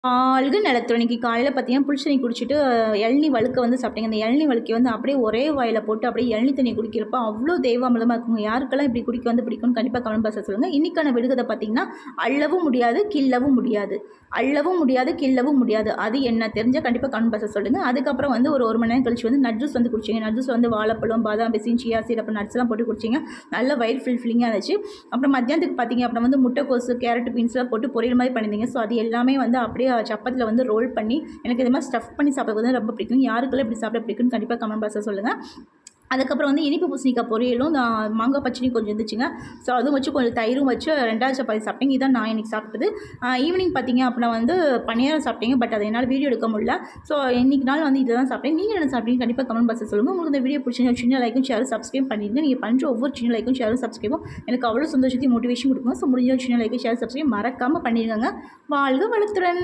ஆள்க நலத்துடன் இன்னைக்கு காலையில் பார்த்தீங்கன்னா புளிச்ச குடிச்சிட்டு இளநீ வழுக்க வந்து சாப்பிட்டீங்க. அந்த இளநீ வழுக்கி வந்து அப்படியே ஒரே வாயில் போட்டு அப்படியே இளநீ தண்ணி குடிக்கிறப்ப அவ்வளோ தெய்வாமிர்தமாக இருக்குங்க. யாருக்கெல்லாம் இப்படி குடிக்க வந்து பிடிக்கும்னு கண்டிப்பாக கமெண்ட் பாக்ஸில் சொல்லுங்கள். இன்றைக்கான விடுகதை பார்த்தீங்கன்னா அள்ளவும் முடியாது கிள்ளவும் முடியாது. அள்ளவும் முடியாது கிள்ளவும் முடியாது. அது என்ன தெரிஞ்சால் கண்டிப்பாக கமெண்ட் பாக்ஸில் சொல்லுங்கள். அதுக்கப்புறம் வந்து ஒரு மணி நேரம் கழிச்சு வந்து நட் ஜூஸ் வந்து குடிச்சிங்க. நட் ஜூஸ் வந்து வாழைப்பழம், பாதாம், பிசின், சியா சீட் அப்புறம் நட்ஸ்லாம் போட்டு குடிச்சிங்க. நல்ல வயிறு ஃபில்லிங்காக இருந்துச்சு. அப்புறம் மத்தியானத்துக்கு பார்த்தீங்க அப்புறம் வந்து முட்டைக்கோசு, கேரட், பீன்ஸ்லாம் போட்டு பொரியல் மாதிரி பண்ணியிருந்தீங்க. ஸோ அது எல்லாமே வந்து அப்படியே சப்பாத்தில் வந்து ரோல் பண்ணி எனக்கு இது மாதிரி ஸ்டஃப் பண்ணி சாப்பிட்றது வந்து ரொம்ப பிடிக்கும். யாருக்கெல்லாம் இப்படி சாப்பிட பிடிக்கும்னு கண்டிப்பாக கமெண்ட் பாக்ஸில் சொல்லுங்கள். அதுக்கப்புறம் வந்து இனிப்பு பூசணிக்காய் பொரியலும் மாங்காய் பச்சடியும் கொஞ்சம் இருந்துச்சுங்க. ஸோ அதுவும் வச்சு கொஞ்சம் தயிரும் வச்சு 2வது சப்பாத்தி சாப்பிட்டேங்க. இதான் நான் இன்றைக்கி சாப்பிட்டது. ஈவினிங் பார்த்தீங்க அப்படின்னா வந்து பணியாரம் சாப்பிட்டீங்க. பட் அதை என்னால் வீடியோ எடுக்க முடியல. ஸோ இன்றைக்கி நாள் வந்து இதை தான் சாப்பிட்டேன். நீங்கள் என்ன சாப்பிட்டீங்க கண்டிப்பாக கமெண்ட் பாக்ஸில் சொல்லுங்கள். உங்களுக்கு இந்த வீடியோ பிடிச்சிங்க சின்ன லைக்கும் ஷேரும் சப்ஸ்கிரைப் பண்ணிடுங்க. நீங்கள் பண்ணுற ஒவ்வொரு சின்ன லைக்கும் ஷேரும் சப்ஸ்கிரைபும் எனக்கு அவ்வளோ சந்தோஷத்தையும் மோட்டிவேஷன் கொடுக்கும். ஸோ முடிஞ்ச சின்ன லைக்கும் ஷேர் சப்ஸ்கிரைப் மறக்காமல் பண்ணிடுங்க. வாழ்க வளத்துடன்.